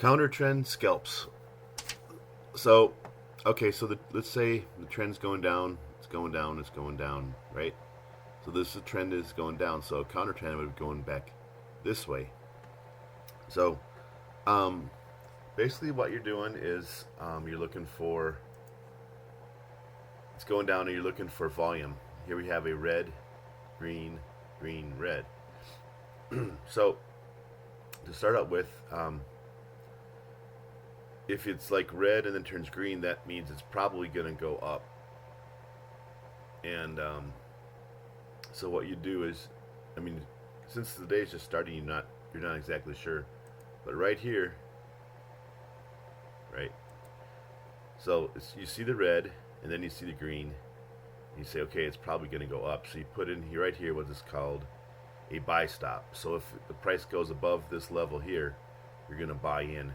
CounterTrend Scalps. So, okay, so let's say the trend's going down, it's going down, it's going down, right? So this trend is going down, so counter trend would be going back this way. So, um, basically what you're doing is you're looking for, it's going down and you're looking for volume. Here we have a red, green, green, red. So, to start out with, if it's like red and then turns green, that means it's probably going to go up. And so what you do is, I mean, since the day is just starting, you're not exactly sure, but right here, right. So you see the red, and then you see the green. And you say, okay, it's probably going to go up. So you put in here, right here, what is called a buy stop. So if the price goes above this level here, you're going to buy in.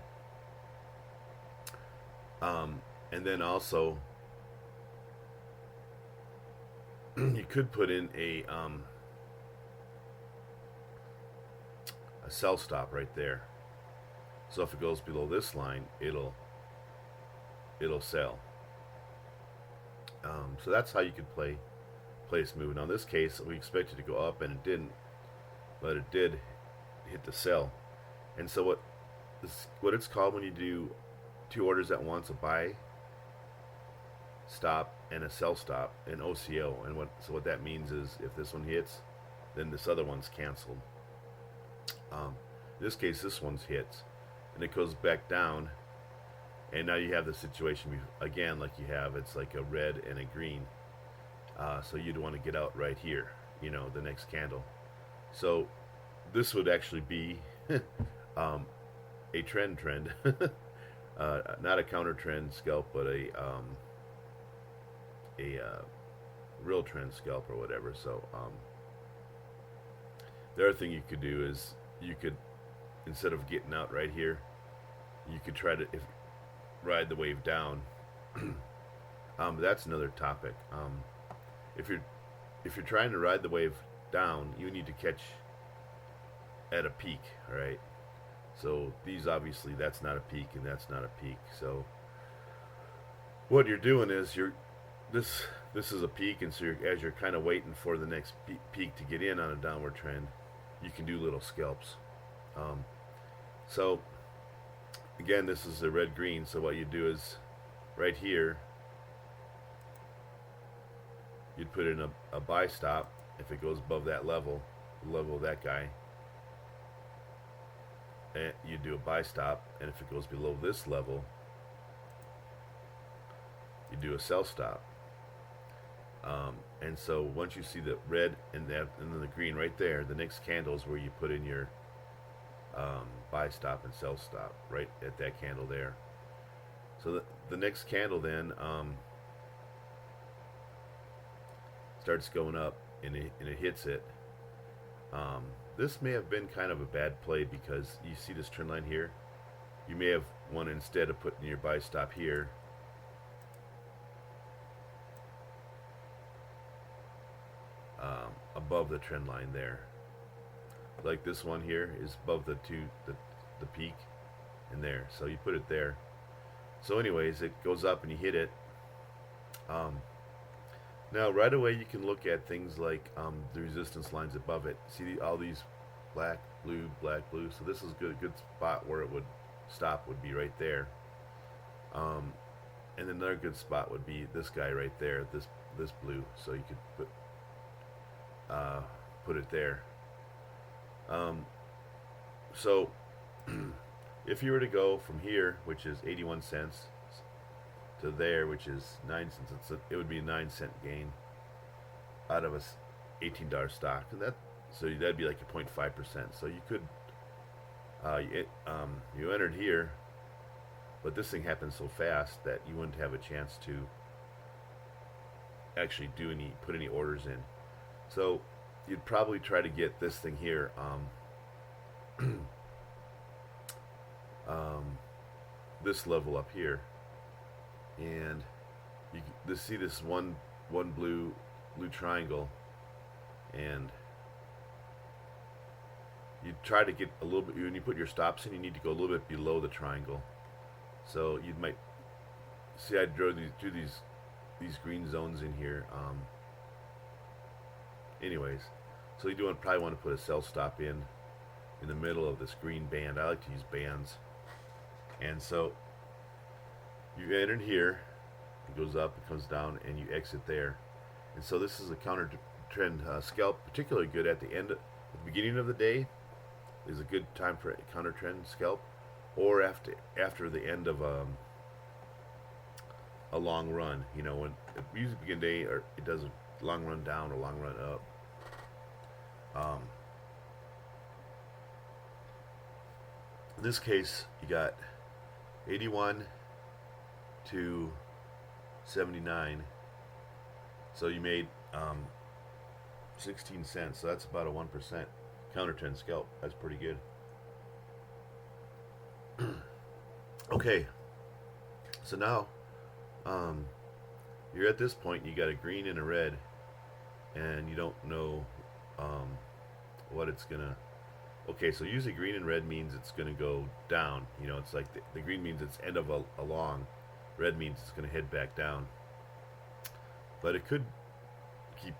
And then also, you could put in a sell stop right there. So if it goes below this line, it'll sell. So that's how you could play this move. Now in this case, we expected to go up and it didn't, but it did hit the sell. And so what it's called when you do two orders at once, a buy stop and a sell stop, an OCO. And what that means is if this one hits, then this other one's canceled. In this case, this one's hits, and it goes back down, and now you have the situation again like you have. It's like a red and a green. So you'd want to get out right here, the next candle. So this would actually be a trend, not a counter trend scalp, but a real trend scalp or whatever. So the other thing you could do is you could, instead of getting out right here, you could try to ride the wave down. That's another topic. If you're trying to ride the wave down, you need to catch at a peak, all right? So these, obviously, that's not a peak and that's not a peak. So what you're doing is this is a peak, and so as you're kind of waiting for the next peak to get in on a downward trend, you can do little scalps. So again, this is the red green. So what you do is right here, you'd put in a buy stop if it goes above that level, the level of that guy. And you do a buy stop, and if it goes below this level, you do a sell stop. And so once you see the red and then the green right there, the next candle is where you put in your buy stop and sell stop, right at that candle there. So the next candle then starts going up, and it hits it. This may have been kind of a bad play because you see this trend line here. You may have wanted, instead of putting your buy stop here, above the trend line there. Like this one here is above the peak in there. So you put it there. So anyways, it goes up and you hit it. Now right away you can look at things like the resistance lines above it. See all these black, blue, black, blue. So this is a good spot where it would stop, would be right there. And another good spot would be this guy right there, this blue. So you could put it there. So if you were to go from here, which is 81 cents, to there, which is 9 cents, it would be a 9-cent gain out of a $18 stock, and that'd be like a 0.5%. So you could you entered here, but this thing happened so fast that you wouldn't have a chance to actually put any orders in. So you'd probably try to get this thing here, this level up here, and you see this one blue triangle, and you try to get a little bit, when you put your stops in, you need to go a little bit below the triangle. So you might see I drew these green zones in here. Anyways, so you do probably want to put a sell stop in the middle of this green band. I like to use bands. And so you enter in here, it goes up, it comes down, and you exit there. And so this is a counter trend scalp, particularly good at the beginning of the day is a good time for a counter trend scalp, or after the end of a long run. You know, when it usually begin day, or it does a long run down or long run up. In this case, you got 81 to 79. So you made 16 cents. So that's about a 1% counter trend scalp. That's pretty good. Okay. So now you're at this point. You got a green and a red, and you don't know what it's gonna. Okay, so usually green and red means it's gonna go down. You know, it's like the green means it's end of a long. Red means it's gonna head back down. But it could keep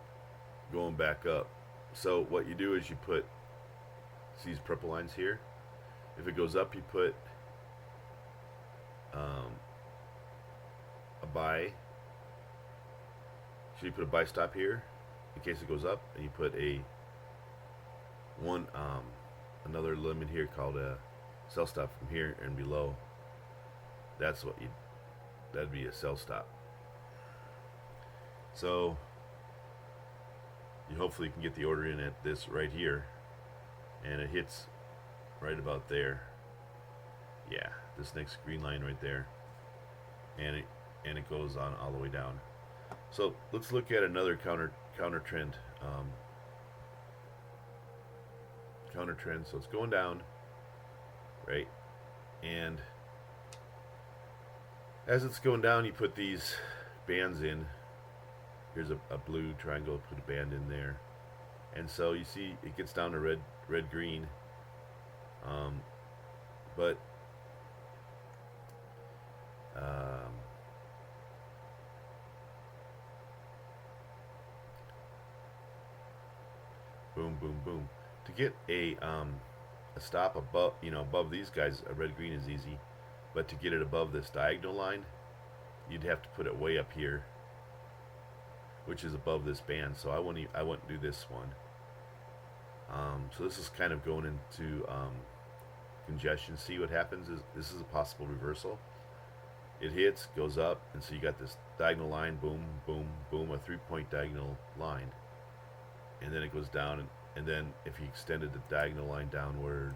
going back up. So what you do is you put, see these purple lines here? If it goes up, you put a buy. So you put a buy stop here in case it goes up, and you put another limit here called a sell stop from here and below. That'd be a sell stop. So you hopefully can get the order in at this right here, and it hits right about there. Yeah, this next green line right there, and it goes on all the way down. So let's look at another counter trend. Counter trend. So it's going down, right? And as it's going down, you put these bands in. Here's a blue triangle, put a band in there. And so you see it gets down to red green. But boom, boom, boom. To get a stop above these guys, a red green is easy. But to get it above this diagonal line, you'd have to put it way up here, which is above this band. So I wouldn't do this one. So this is kind of going into congestion. See what happens is this is a possible reversal. It hits, goes up, and so you got this diagonal line, boom, boom, boom, a 3-point diagonal line, and then it goes down, and then if you extended the diagonal line downward,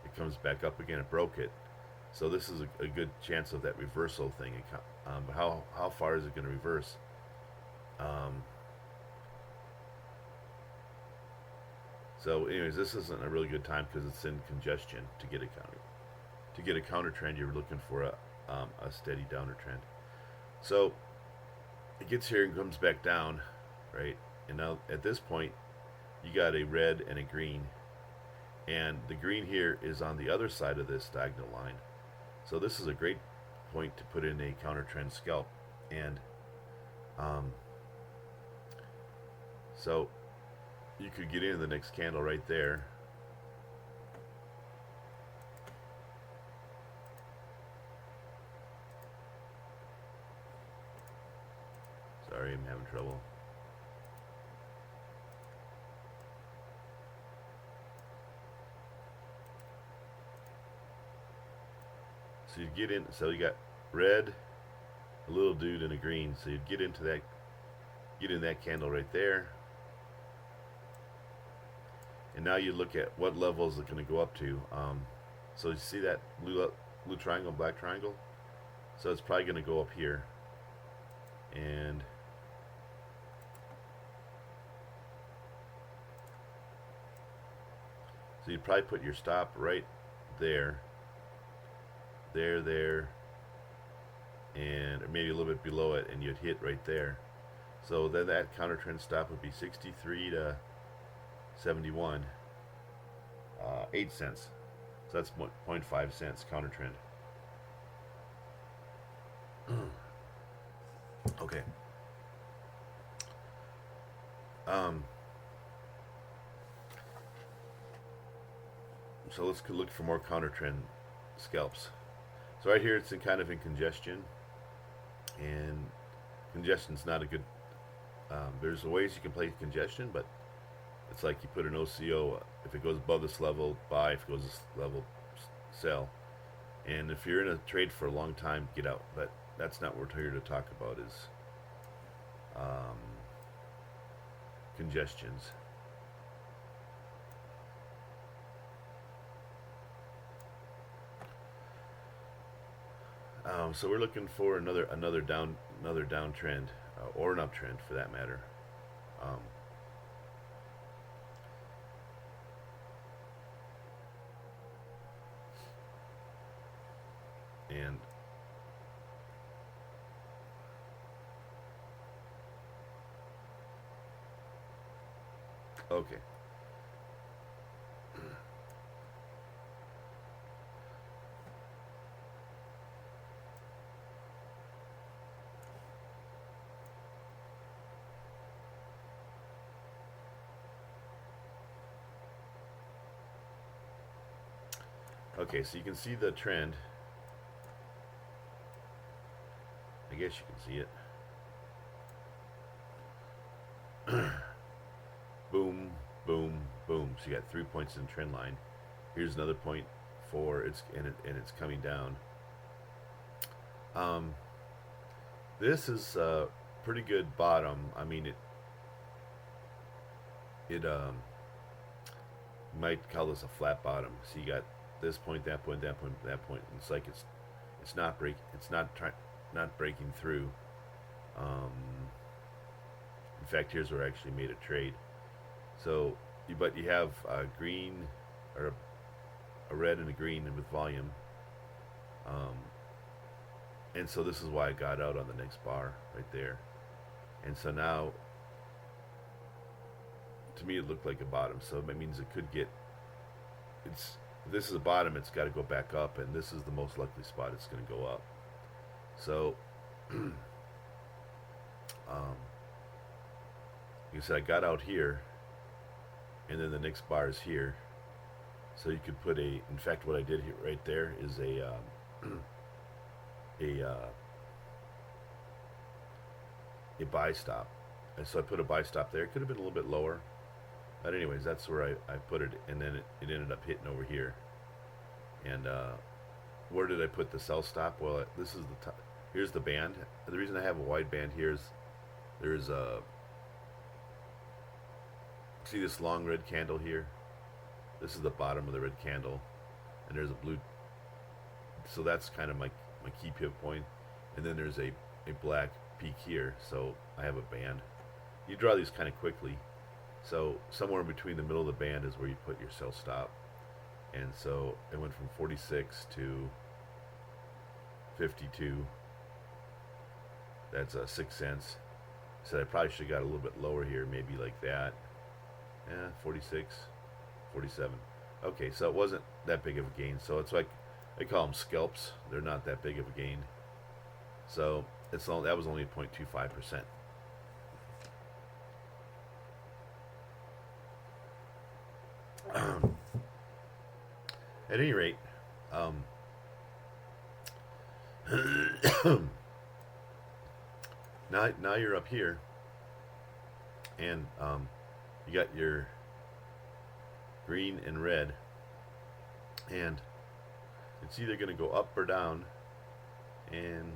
it comes back up again. It broke it. So this is a good chance of that reversal thing. But how far is it going to reverse? So anyways, this isn't a really good time because it's in congestion to get a counter. To get a counter trend, you're looking for a steady downward trend. So it gets here and comes back down, right? And now at this point, you got a red and a green, and the green here is on the other side of this diagonal line. So this is a great point to put in a counter trend scalp. And so you could get into the next candle right there. Sorry, I'm having trouble. So you get in, so you got red, a little dude, and a green. So you'd get in that candle right there. And now you look at what level is it going to go up to. So you see that blue triangle, black triangle? So it's probably going to go up here. And so you'd probably put your stop right there. There, and maybe a little bit below it, and you'd hit right there. So then that counter trend stop would be 63 to 71, 8 cents. So that's 0.5 cents counter trend. Okay. So let's look for more counter trend scalps. So right here, it's in congestion, and congestion's not a good. There's ways you can play congestion, but it's like you put an OCO. If it goes above this level, buy. If it goes this level, sell. And if you're in a trade for a long time, get out. But that's not what we're here to talk about. Is congestions. So we're looking for another downtrend, or an uptrend for that matter. And okay. Okay, so you can see the trend. I guess you can see it. Boom, boom, boom. So you got 3 points in the trend line. Here's another point for it's coming down. This is a pretty good bottom. I mean, it might call this a flat bottom. So you got this point, that point, that point, that point. And it's like it's not breaking through. In fact, here's where I actually made a trade. So, but you have a green, or a red and a green with volume. And so this is why I got out on the next bar right there. And so now, to me, it looked like a bottom. So it means it could get. If this is a bottom, it's got to go back up, and this is the most likely spot it's going to go up. So, like I said, I got out here, and then the next bar is here. So you could put in fact, what I did here, right there, is a buy stop. And so I put a buy stop there. It could have been a little bit lower. But anyways, that's where I put it, and then it ended up hitting over here. And where did I put the sell stop? Well, this is the top. Here's the band. The reason I have a wide band here is there's a, see this long red candle here? This is the bottom of the red candle, and there's a blue. So that's kind of my key pivot point. And then there's a black peak here, so I have a band. You draw these kind of quickly. So somewhere in between the middle of the band is where you put your sell stop. And so it went from 46 to 52. That's 6 cents. So I probably should have got a little bit lower here, maybe like that. 46, 47. Okay, so it wasn't that big of a gain. So it's like, I call them scalps. They're not that big of a gain. So that was only 0.25%. At any rate, now you're up here, and you got your green and red, and it's either going to go up or down, and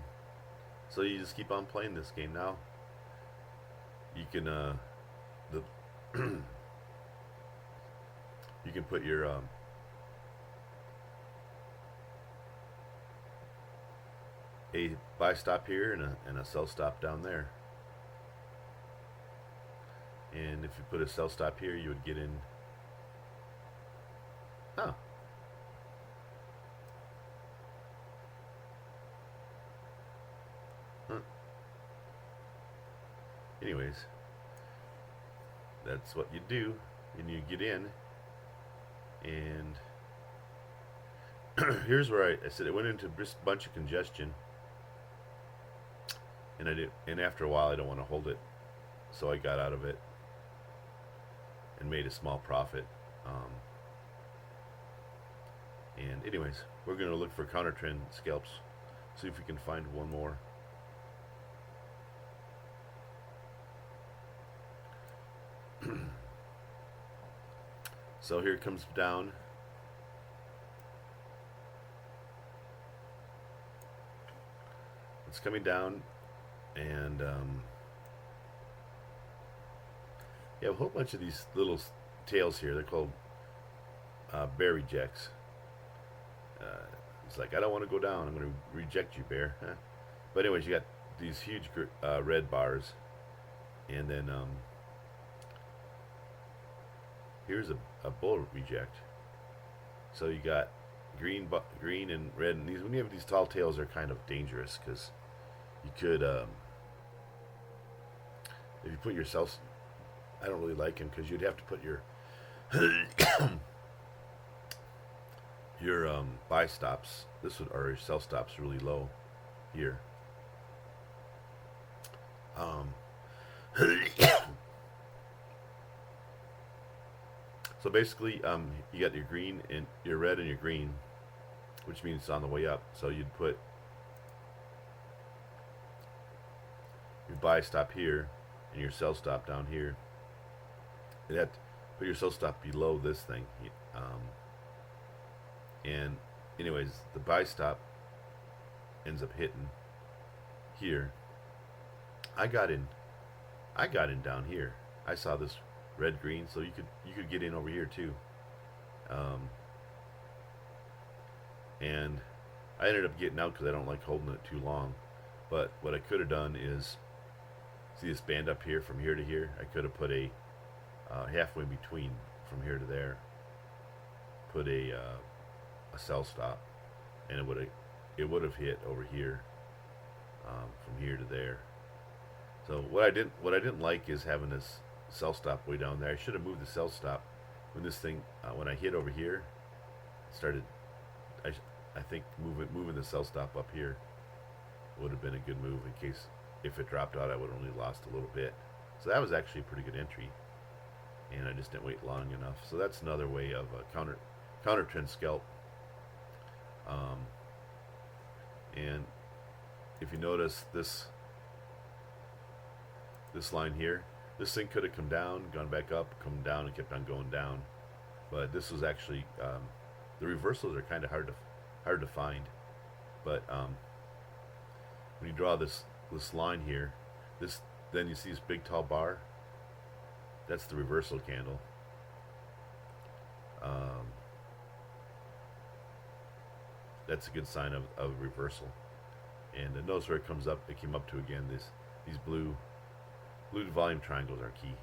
so you just keep on playing this game. Now you can you can put your a buy stop here and a sell stop down there. And if you put a sell stop here, you would get in. Huh. Anyways, that's what you do and you get in, and here's where I said it went into just a bunch of congestion, and I did, and after a while I don't want to hold it, so I got out of it and made a small profit. And anyways, we're going to look for CounterTrend Scalps, see if we can find one more. So here it comes down. It's coming down, and you have a whole bunch of these little tails here. They're called bear rejects. It's like, I don't want to go down. I'm going to reject you, bear. Huh? But anyways, you got these huge red bars, and then here's a bull reject. So you got green and red, and these, when you have these tall tails, they're kind of dangerous because you could, if you put yourself, I don't really like them because you'd have to put your your buy stops, this would, or your sell stops really low here. So basically, you got your green and your red and your green, which means it's on the way up. So you'd put your buy stop here and your sell stop down here. You'd have to put your sell stop below this thing. And anyways, the buy stop ends up hitting here. I got in down here. I saw this red green, so you could get in over here too. And I ended up getting out because I don't like holding it too long. But what I could have done is, see this band up here from here to here? I could have put a halfway between from here to there. Put a sell stop, and it would have hit over here, from here to there. So what I didn't like is having this sell stop way down there. I should have moved the sell stop when this thing when I hit over here. Started, I think moving the sell stop up here would have been a good move in case if it dropped out I would have only lost a little bit. So that was actually a pretty good entry, and I just didn't wait long enough. So that's another way of a CounterTrend scalp. And if you notice this line here, this thing could have come down, gone back up, come down, and kept on going down. But this was actually the reversals are kind of hard to find. But when you draw this line here, then you see this big tall bar. That's the reversal candle. That's a good sign of reversal. And notice where it comes up. It came up to again. These blue volume triangles are key.